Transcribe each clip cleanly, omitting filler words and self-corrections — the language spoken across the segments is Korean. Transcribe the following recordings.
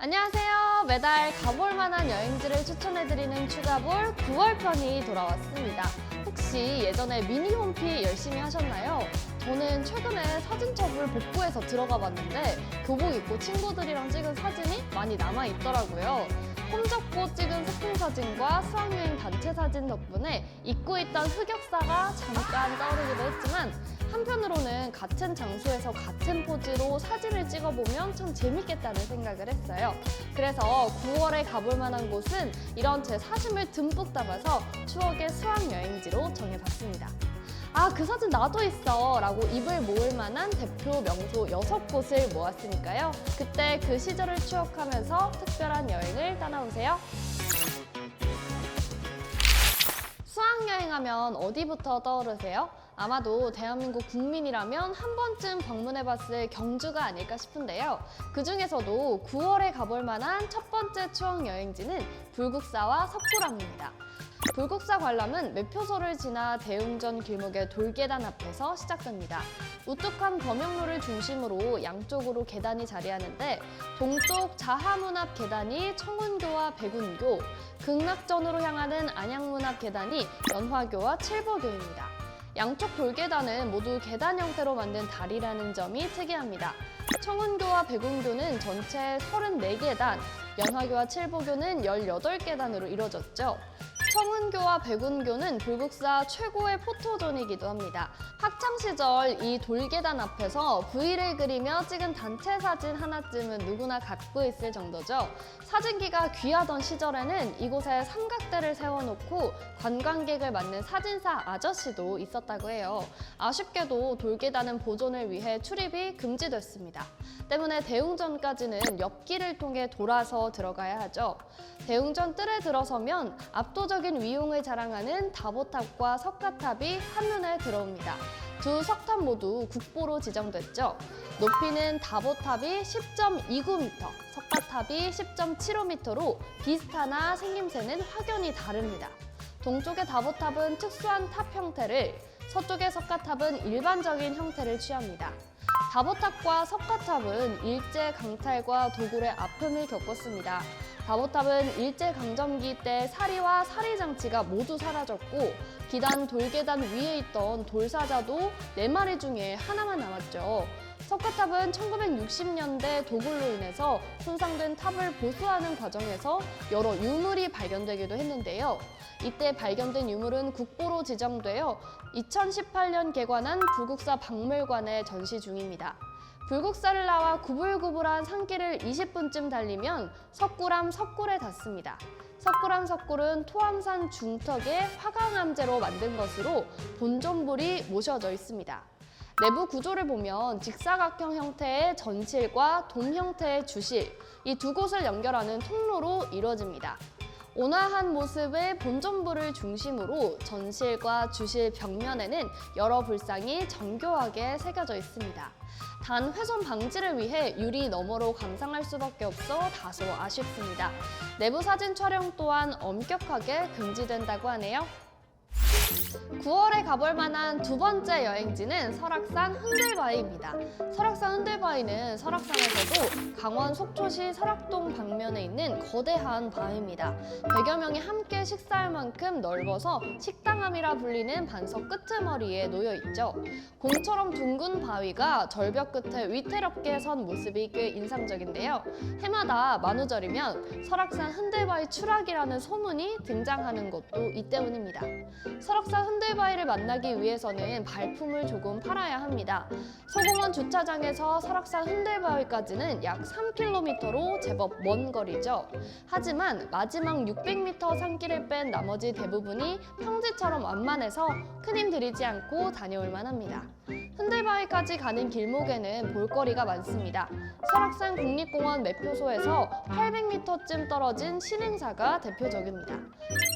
안녕하세요. 매달 가볼 만한 여행지를 추천해드리는 추가볼 9월 편이 돌아왔습니다. 혹시 예전에 미니홈피 열심히 하셨나요? 저는 최근에 사진첩을 복구해서 들어가 봤는데 교복 입고 친구들이랑 찍은 사진이 많이 남아있더라고요. 홈잡고 찍은 스팅 사진과 수학여행 단체 사진 덕분에 잊고 있던 흑역사가 잠깐 떠오르기도 했지만 한편으로는 같은 장소에서 같은 포즈로 사진을 찍어보면 참 재밌겠다는 생각을 했어요. 그래서 9월에 가볼 만한 곳은 이런 제 사심을 듬뿍 담아서 추억의 수학여행지로 정해봤습니다. 아, 그 사진 나도 있어 라고 입을 모을 만한 대표 명소 6곳을 모았으니까요. 그때 그 시절을 추억하면서 특별한 여행을 떠나보세요. 수학여행하면 어디부터 떠오르세요? 아마도 대한민국 국민이라면 한 번쯤 방문해봤을 경주가 아닐까 싶은데요. 그 중에서도 9월에 가볼 만한 첫 번째 추억여행지는 불국사와 석굴암입니다. 불국사 관람은 매표소를 지나 대웅전 길목의 돌계단 앞에서 시작됩니다. 우뚝한 범영로를 중심으로 양쪽으로 계단이 자리하는데 동쪽 자하문 앞 계단이 청운교와 백운교, 극락전으로 향하는 안양문 앞 계단이 연화교와 칠보교입니다. 양쪽 돌계단은 모두 계단 형태로 만든 다리라는 점이 특이합니다. 청운교와 백운교는 전체 34계단, 연화교와 칠보교는 18계단으로 이루어졌죠. 청운교와 백운교는 불국사 최고의 포토존이기도 합니다. 학창시절 이 돌계단 앞에서 V를 그리며 찍은 단체 사진 하나쯤은 누구나 갖고 있을 정도죠. 사진기가 귀하던 시절에는 이곳에 삼각대를 세워놓고 관광객을 맞는 사진사 아저씨도 있었다고 해요. 아쉽게도 돌계단은 보존을 위해 출입이 금지됐습니다. 때문에 대웅전까지는 옆길을 통해 돌아서 들어가야 하죠. 대웅전 뜰에 들어서면 압도적인 위용을 자랑하는 다보탑과 석가탑이 한눈에 들어옵니다. 두 석탑 모두 국보로 지정됐죠. 높이는 다보탑이 10.29m, 석가탑이 10.75m로 비슷하나 생김새는 확연히 다릅니다. 동쪽의 다보탑은 특수한 탑 형태를, 서쪽의 석가탑은 일반적인 형태를 취합니다. 다보탑과 석가탑은 일제 강탈과 도굴의 아픔을 겪었습니다. 다보탑은 일제강점기 때 사리와 사리장치가 모두 사라졌고 기단 돌계단 위에 있던 돌사자도 4마리 중에 하나만 남았죠. 석가탑은 1960년대 도굴로 인해서 손상된 탑을 보수하는 과정에서 여러 유물이 발견되기도 했는데요. 이때 발견된 유물은 국보로 지정되어 2018년 개관한 불국사 박물관에 전시 중입니다. 불국사를 나와 구불구불한 산길을 20분쯤 달리면 석굴암 석굴에 닿습니다. 석굴암 석굴은 토암산 중턱에 화강암재로 만든 것으로 본존불이 모셔져 있습니다. 내부 구조를 보면 직사각형 형태의 전실과 돔 형태의 주실, 이 두 곳을 연결하는 통로로 이루어집니다. 온화한 모습의 본존불을 중심으로 전실과 주실 벽면에는 여러 불상이 정교하게 새겨져 있습니다. 단 훼손 방지를 위해 유리 너머로 감상할 수밖에 없어 다소 아쉽습니다. 내부 사진 촬영 또한 엄격하게 금지된다고 하네요. 9월에 가볼 만한 두 번째 여행지는 설악산 흔들바위입니다. 설악산 흔들바위는 설악산에서도 강원 속초시 설악동 방면에 있는 거대한 바위입니다. 100여 명이 함께 식사할 만큼 넓어서 식당암이라 불리는 반석 끄트머리에 놓여 있죠. 공처럼 둥근 바위가 절벽 끝에 위태롭게 선 모습이 꽤 인상적인데요. 해마다 만우절이면 설악산 흔들바위 추락이라는 소문이 등장하는 것도 이 때문입니다. 설악산 흔들바위를 만나기 위해서는 발품을 조금 팔아야 합니다. 소공원 주차장에서 설악산 흔들바위까지는 약 3km로 제법 먼 거리죠. 하지만 마지막 600m 산길을 뺀 나머지 대부분이 평지처럼 완만해서 큰 힘 들이지 않고 다녀올 만합니다. 흔들바위까지 가는 길목에는 볼거리가 많습니다. 설악산 국립공원 매표소에서 800m쯤 떨어진 신흥사가 대표적입니다.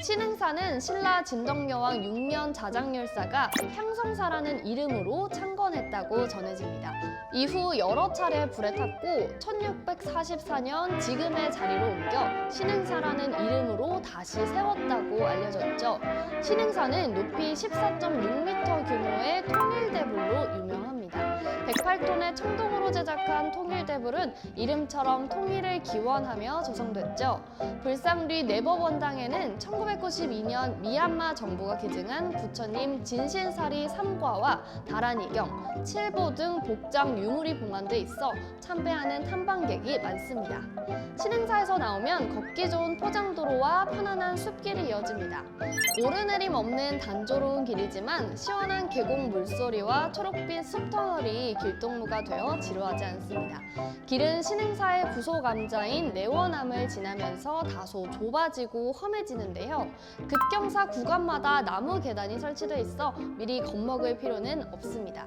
신흥사는 신라 진덕여왕 6년 자장열사가 향성사라는 이름으로 창건했다고 전해집니다. 이후 여러 차례 불에 탔고 1644년 지금의 자리로 옮겨 신흥사라는 이름으로 다시 세웠다고 알려졌죠. 신흥사는 높이 14.6m 규모의 통일대불로 유명합니다. 108톤의 청동으로 손으로 제작한 통일대불은 이름처럼 통일을 기원하며 조성됐죠. 불상리 내법원당에는 1992년 미얀마 정부가 기증한 부처님 진신사리 3과와 다란이경, 칠보 등 복장 유물이 봉안돼 있어 참배하는 탐방객이 많습니다. 신행사에서 나오면 걷기 좋은 포장도로와 편안한 숲길이 이어집니다. 오르내림 없는 단조로운 길이지만 시원한 계곡 물소리와 초록빛 숲터널이 길동무가 되어 지루하지 않습니다. 길은 신행사의 부속암자인 내원암을 지나면서 다소 좁아지고 험해지는데요. 급경사 구간마다 나무 계단이 설치돼 있어 미리 겁먹을 필요는 없습니다.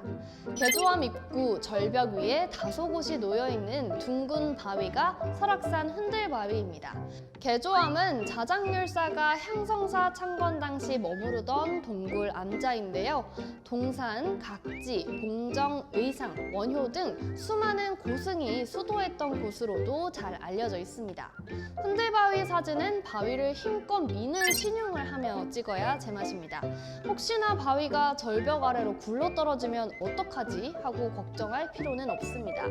개조암 입구 절벽 위에 다소 곳이 놓여있는 둥근 바위가 설악산 흔들바위입니다. 개조암은 자장률사가 향성사 창건 당시 머무르던 동굴 암자인데요. 동산, 각지, 봉정, 의상, 원효 등 수많은 고승이 수도했던 곳으로도 잘 알려져 있습니다. 흔들바위 사진은 바위를 힘껏 미는 신용을 하며 찍어야 제맛입니다. 혹시나 바위가 절벽 아래로 굴러떨어지면 어떡하지 하고 걱정할 필요는 없습니다.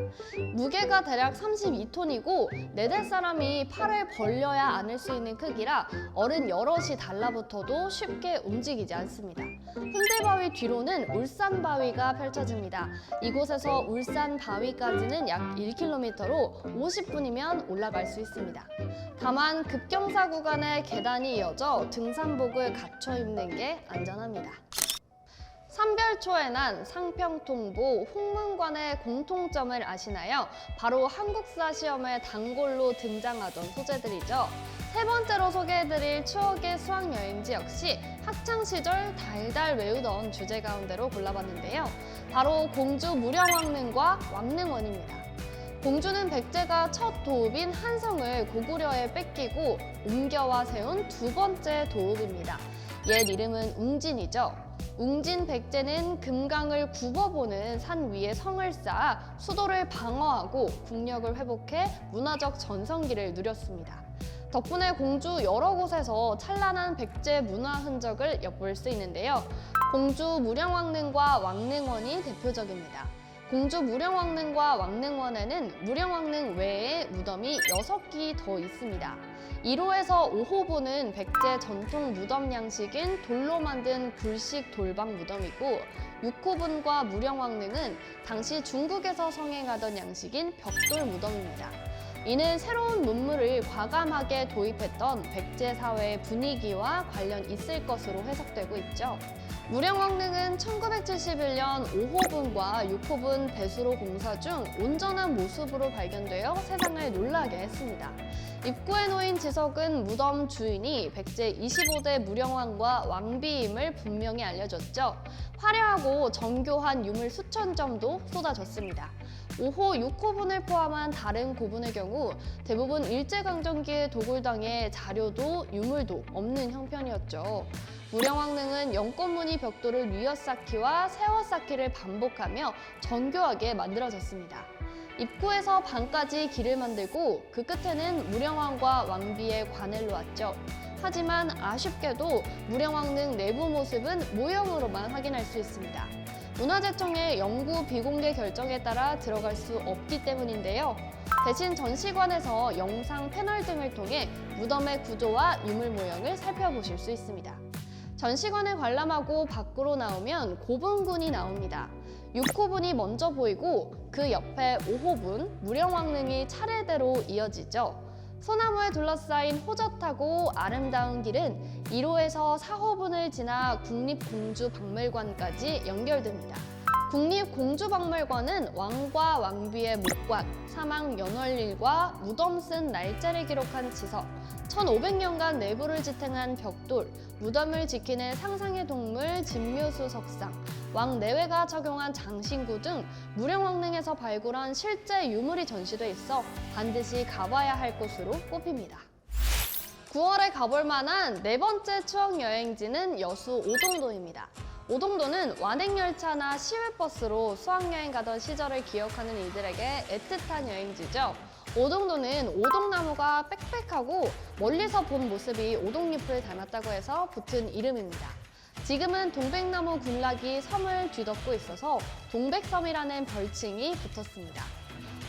무게가 대략 32톤이고 4-4사람이 팔을 벌려야 안을 수 있는 크기라 어른 여럿이 달라붙어도 쉽게 움직이지 않습니다. 흔들바위 뒤로는 울산바위가 펼쳐집니다. 이곳에서 울산바위까지는 약 1km로 50분이면 올라갈 수 있습니다. 다만 급경사 구간에 계단이 이어져 등산복을 갖춰 입는 게 안전합니다. 삼별초의 난, 상평통보, 홍문관의 공통점을 아시나요? 바로 한국사 시험의 단골로 등장하던 소재들이죠. 세 번째로 소개해드릴 추억의 수학여행지 역시 학창시절 달달 외우던 주제 가운데로 골라봤는데요. 바로 공주 무령왕릉과 왕릉원입니다. 공주는 백제가 첫 도읍인 한성을 고구려에 뺏기고 옮겨와 세운 두 번째 도읍입니다. 옛 이름은 웅진이죠. 웅진 백제는 금강을 굽어보는 산 위에 성을 쌓아 수도를 방어하고 국력을 회복해 문화적 전성기를 누렸습니다. 덕분에 공주 여러 곳에서 찬란한 백제 문화 흔적을 엿볼 수 있는데요. 공주 무령왕릉과 왕릉원이 대표적입니다. 공주 무령왕릉과 왕릉원에는 무령왕릉 외에 무덤이 6기 더 있습니다. 1호에서 5호부는 백제 전통 무덤 양식인 돌로 만든 굴식 돌방 무덤이고 6호분과 무령왕릉은 당시 중국에서 성행하던 양식인 벽돌 무덤입니다. 이는 새로운 문물을 과감하게 도입했던 백제 사회의 분위기와 관련 있을 것으로 해석되고 있죠. 무령왕릉은 1971년 5호분과 6호분 배수로 공사 중 온전한 모습으로 발견되어 세상을 놀라게 했습니다. 입구에 놓인 지석은 무덤 주인이 백제 25대 무령왕과 왕비임을 분명히 알려줬죠. 화려하고 정교한 유물 수천 점도 쏟아졌습니다. 5호, 6호분을 포함한 다른 고분의 경우 대부분 일제강점기의 도굴당해 자료도 유물도 없는 형편이었죠. 무령왕릉은 연꽃무늬 벽돌을 뉘어쌓기와 세워쌓기를 반복하며 정교하게 만들어졌습니다. 입구에서 방까지 길을 만들고 그 끝에는 무령왕과 왕비의 관을 놓았죠. 하지만 아쉽게도 무령왕릉 내부 모습은 모형으로만 확인할 수 있습니다. 문화재청의 영구 비공개 결정에 따라 들어갈 수 없기 때문인데요. 대신 전시관에서 영상 패널 등을 통해 무덤의 구조와 유물 모형을 살펴보실 수 있습니다. 전시관을 관람하고 밖으로 나오면 고분군이 나옵니다. 6호분이 먼저 보이고 그 옆에 5호분, 무령왕릉이 차례대로 이어지죠. 소나무에 둘러싸인 호젓하고 아름다운 길은 1호에서 4호분을 지나 국립공주박물관까지 연결됩니다. 국립공주박물관은 왕과 왕비의 목관, 사망 연월일과 무덤 쓴 날짜를 기록한 지석, 1500년간 내부를 지탱한 벽돌, 무덤을 지키는 상상의 동물 진묘수 석상, 왕 내외가 착용한 장신구 등 무령왕릉에서 발굴한 실제 유물이 전시돼 있어 반드시 가봐야 할 곳으로 꼽힙니다. 9월에 가볼 만한 네 번째 추억 여행지는 여수 오동도입니다. 오동도는 완행열차나 시외버스로 수학여행 가던 시절을 기억하는 이들에게 애틋한 여행지죠. 오동도는 오동나무가 빽빽하고 멀리서 본 모습이 오동잎을 닮았다고 해서 붙은 이름입니다. 지금은 동백나무 군락이 섬을 뒤덮고 있어서 동백섬이라는 별칭이 붙었습니다.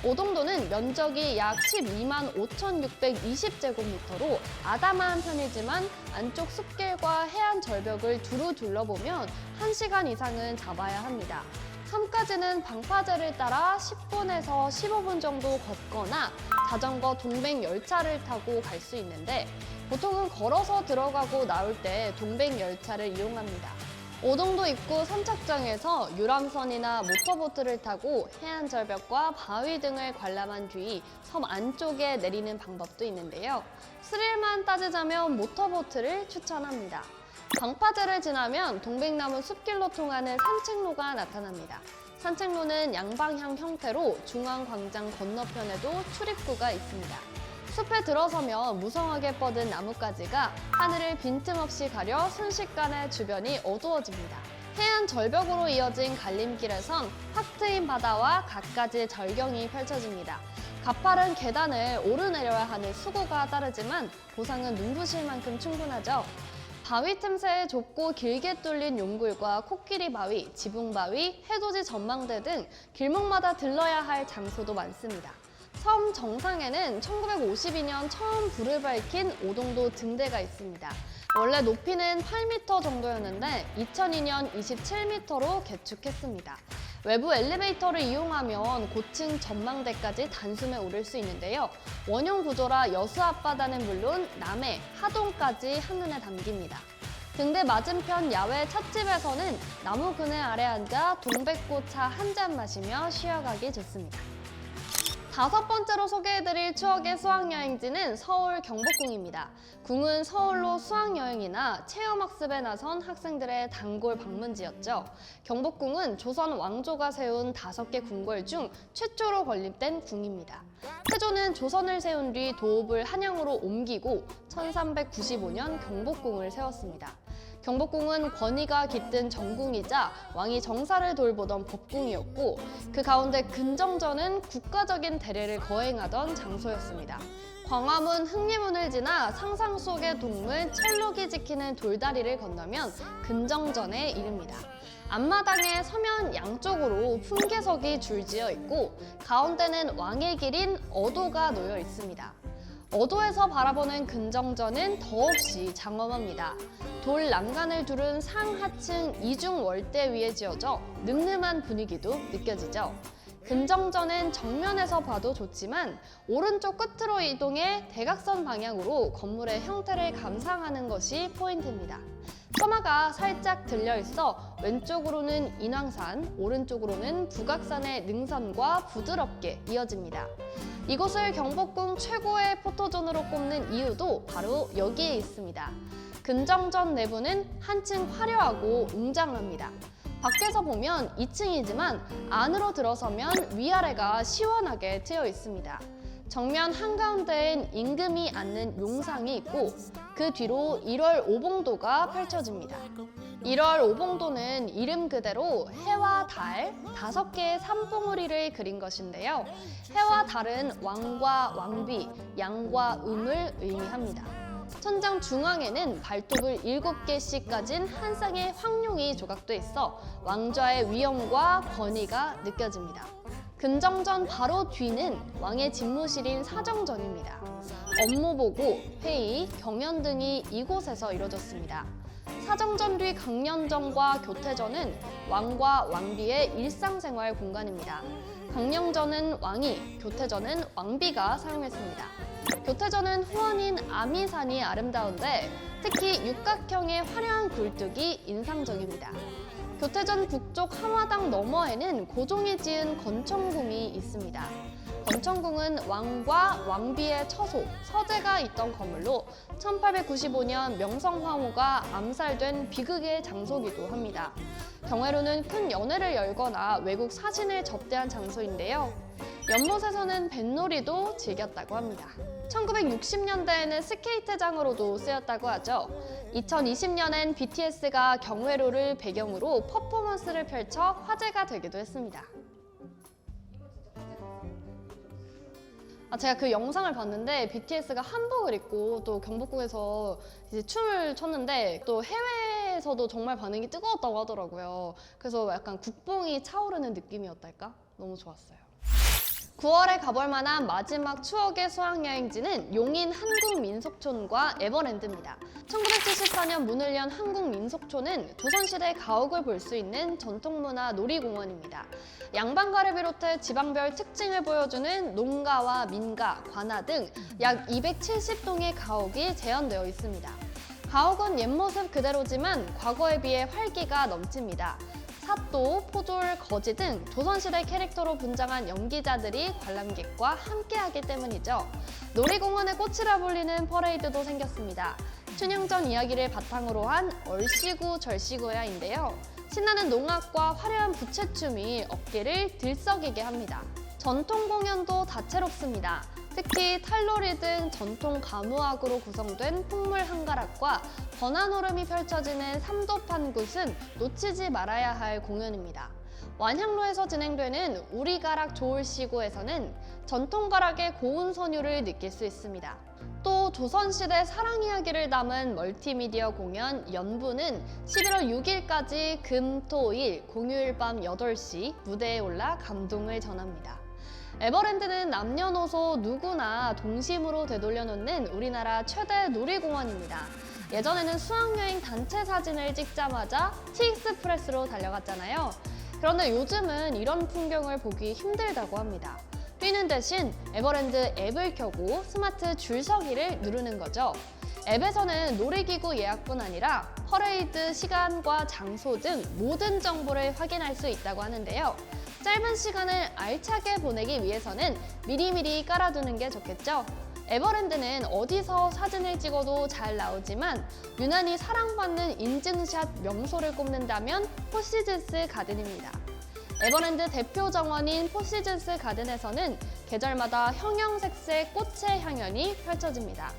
오동도는 면적이 약 12만 5,620제곱미터로 아담한 편이지만 안쪽 숲길과 해안 절벽을 두루 둘러보면 1시간 이상은 잡아야 합니다. 섬까지는 방파제를 따라 10분에서 15분 정도 걷거나 자전거 동백 열차를 타고 갈 수 있는데 보통은 걸어서 들어가고 나올 때 동백 열차를 이용합니다. 오동도 입구 선착장에서 유람선이나 모터보트를 타고 해안 절벽과 바위 등을 관람한 뒤 섬 안쪽에 내리는 방법도 있는데요. 스릴만 따지자면 모터보트를 추천합니다. 방파제를 지나면 동백나무 숲길로 통하는 산책로가 나타납니다. 산책로는 양방향 형태로 중앙광장 건너편에도 출입구가 있습니다. 숲에 들어서면 무성하게 뻗은 나뭇가지가 하늘을 빈틈없이 가려 순식간에 주변이 어두워집니다. 해안 절벽으로 이어진 갈림길에선 확 트인 바다와 갖가지 절경이 펼쳐집니다. 가파른 계단을 오르내려야 하는 수고가 따르지만 보상은 눈부실 만큼 충분하죠. 바위 틈새에 좁고 길게 뚫린 용굴과 코끼리 바위, 지붕 바위, 해돋이 전망대 등 길목마다 들러야 할 장소도 많습니다. 섬 정상에는 1952년 처음 불을 밝힌 오동도 등대가 있습니다. 원래 높이는 8m 정도였는데 2002년 27m로 개축했습니다. 외부 엘리베이터를 이용하면 고층 전망대까지 단숨에 오를 수 있는데요. 원형 구조라 여수 앞바다는 물론 남해, 하동까지 한눈에 담깁니다. 등대 맞은편 야외 찻집에서는 나무 그늘 아래 앉아 동백꽃차 한 잔 마시며 쉬어가기 좋습니다. 5번째로 소개해드릴 추억의 수학여행지는 서울 경복궁입니다. 궁은 서울로 수학여행이나 체험학습에 나선 학생들의 단골 방문지였죠. 경복궁은 조선 왕조가 세운 5개 궁궐 중 최초로 건립된 궁입니다. 태조는 조선을 세운 뒤 도읍을 한양으로 옮기고 1395년 경복궁을 세웠습니다. 경복궁은 권위가 깃든 정궁이자 왕이 정사를 돌보던 법궁이었고 그 가운데 근정전은 국가적인 대례를 거행하던 장소였습니다. 광화문 흥리문을 지나 상상 속의 동물 첼록이 지키는 돌다리를 건너면 근정전에 이릅니다. 앞마당에 서면 양쪽으로 품계석이 줄지어 있고 가운데는 왕의 길인 어도가 놓여 있습니다. 어도에서 바라보는 근정전은 더없이 장엄합니다. 돌 난간을 두른 상하층 이중 월대 위에 지어져 늠름한 분위기도 느껴지죠. 근정전은 정면에서 봐도 좋지만 오른쪽 끝으로 이동해 대각선 방향으로 건물의 형태를 감상하는 것이 포인트입니다. 처마가 살짝 들려 있어 왼쪽으로는 인왕산, 오른쪽으로는 북악산의 능선과 부드럽게 이어집니다. 이곳을 경복궁 최고의 포토존으로 꼽는 이유도 바로 여기에 있습니다. 근정전 내부는 한층 화려하고 웅장합니다. 밖에서 보면 2층이지만 안으로 들어서면 위아래가 시원하게 트여 있습니다. 정면 한가운데엔 임금이 앉는 용상이 있고 그 뒤로 1월 오봉도가 펼쳐집니다. 1월 오봉도는 이름 그대로 해와 달 5개의 산봉우리를 그린 것인데요. 해와 달은 왕과 왕비, 양과 음을 의미합니다. 천장 중앙에는 발톱을 7개씩 가진 한 쌍의 황룡이 조각돼 있어 왕좌의 위엄과 권위가 느껴집니다. 근정전 바로 뒤는 왕의 집무실인 사정전입니다. 업무보고, 회의, 경연 등이 이곳에서 이뤄졌습니다. 사정전 뒤 강령전과 교태전은 왕과 왕비의 일상생활 공간입니다. 강령전은 왕이, 교태전은 왕비가 사용했습니다. 교태전은 후원인 아미산이 아름다운데 특히 육각형의 화려한 굴뚝이 인상적입니다. 교태전 북쪽 한화당 너머에는 고종이 지은 건청궁이 있습니다. 건청궁은 왕과 왕비의 처소, 서재가 있던 건물로 1895년 명성황후가 암살된 비극의 장소이기도 합니다. 경회로는 큰 연회를 열거나 외국 사신을 접대한 장소인데요. 연못에서는 뱃놀이도 즐겼다고 합니다. 1960년대에는 스케이트장으로도 쓰였다고 하죠. 2020년엔 BTS가 경회로를 배경으로 퍼포먼스를 펼쳐 화제가 되기도 했습니다. 제가 그 영상을 봤는데 BTS가 한복을 입고 또 경복궁에서 이제 춤을 췄는데 또 해외에서도 정말 반응이 뜨거웠다고 하더라고요. 그래서 약간 국뽕이 차오르는 느낌이었달까? 너무 좋았어요. 9월에 가볼 만한 마지막 추억의 수학여행지는 용인 한국민속촌과 에버랜드입니다. 1974년 문을 연 한국민속촌은 조선시대 가옥을 볼 수 있는 전통문화 놀이공원입니다. 양반가를 비롯해 지방별 특징을 보여주는 농가와 민가, 관아 등 약 270동의 가옥이 재현되어 있습니다. 가옥은 옛 모습 그대로지만 과거에 비해 활기가 넘칩니다. 사또, 포졸, 거지 등 조선시대 캐릭터로 분장한 연기자들이 관람객과 함께하기 때문이죠. 놀이공원의 꽃이라 불리는 퍼레이드도 생겼습니다. 춘향전 이야기를 바탕으로 한 얼씨구 절씨구야인데요. 신나는 농악과 화려한 부채춤이 어깨를 들썩이게 합니다. 전통 공연도 다채롭습니다. 특히 탈놀이 등 전통 가무악으로 구성된 풍물 한가락과 번화노름이 펼쳐지는 삼도판굿은 놓치지 말아야 할 공연입니다. 완향로에서 진행되는 우리가락 조울시구에서는 전통가락의 고운 선율을 느낄 수 있습니다. 또 조선시대 사랑 이야기를 담은 멀티미디어 공연 연부는 11월 6일까지 금, 토, 일 공휴일 밤 8시 무대에 올라 감동을 전합니다. 에버랜드는 남녀노소 누구나 동심으로 되돌려놓는 우리나라 최대 놀이공원입니다. 예전에는 수학여행 단체 사진을 찍자마자 티익스프레스로 달려갔잖아요. 그런데 요즘은 이런 풍경을 보기 힘들다고 합니다. 뛰는 대신 에버랜드 앱을 켜고 스마트 줄서기를 누르는 거죠. 앱에서는 놀이기구 예약뿐 아니라 퍼레이드 시간과 장소 등 모든 정보를 확인할 수 있다고 하는데요. 짧은 시간을 알차게 보내기 위해서는 미리미리 깔아두는 게 좋겠죠. 에버랜드는 어디서 사진을 찍어도 잘 나오지만 유난히 사랑받는 인증샷 명소를 꼽는다면 포시즌스 가든입니다. 에버랜드 대표 정원인 포시즌스 가든에서는 계절마다 형형색색 꽃의 향연이 펼쳐집니다.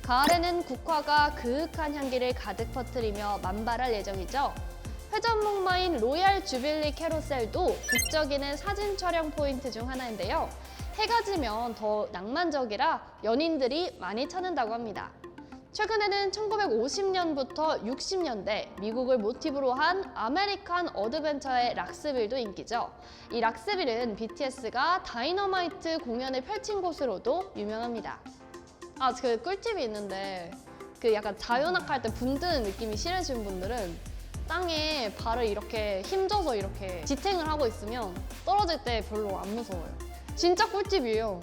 가을에는 국화가 그윽한 향기를 가득 퍼뜨리며 만발할 예정이죠. 회전목마인 로얄 주빌리 캐로셀도 북적이는 사진 촬영 포인트 중 하나인데요. 해가 지면 더 낭만적이라 연인들이 많이 찾는다고 합니다. 최근에는 1950년부터 60년대 미국을 모티브로 한 아메리칸 어드벤처의 락스빌도 인기죠. 이 락스빌은 BTS가 다이너마이트 공연을 펼친 곳으로도 유명합니다. 그 꿀팁이 있는데 약간 자유낙할 때 붐드는 느낌이 싫으신 분들은 땅에 발을 이렇게 힘줘서 이렇게 지탱을 하고 있으면 떨어질 때 별로 안 무서워요. 진짜 꿀팁이에요.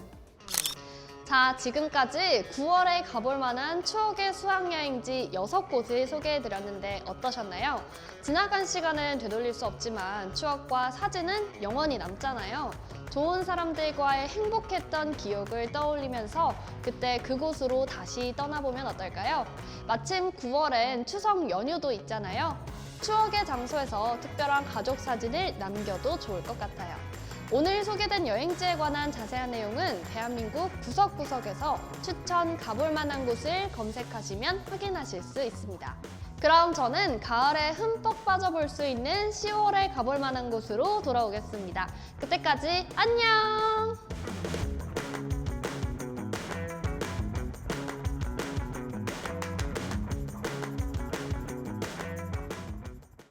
자, 지금까지 9월에 가볼 만한 추억의 수학여행지 6곳을 소개해드렸는데 어떠셨나요? 지나간 시간은 되돌릴 수 없지만 추억과 사진은 영원히 남잖아요. 좋은 사람들과의 행복했던 기억을 떠올리면서 그때 그곳으로 다시 떠나보면 어떨까요? 마침 9월엔 추석 연휴도 있잖아요. 추억의 장소에서 특별한 가족 사진을 남겨도 좋을 것 같아요. 오늘 소개된 여행지에 관한 자세한 내용은 대한민국 구석구석에서 추천 가볼 만한 곳을 검색하시면 확인하실 수 있습니다. 그럼 저는 가을에 흠뻑 빠져볼 수 있는 10월에 가볼 만한 곳으로 돌아오겠습니다. 그때까지 안녕!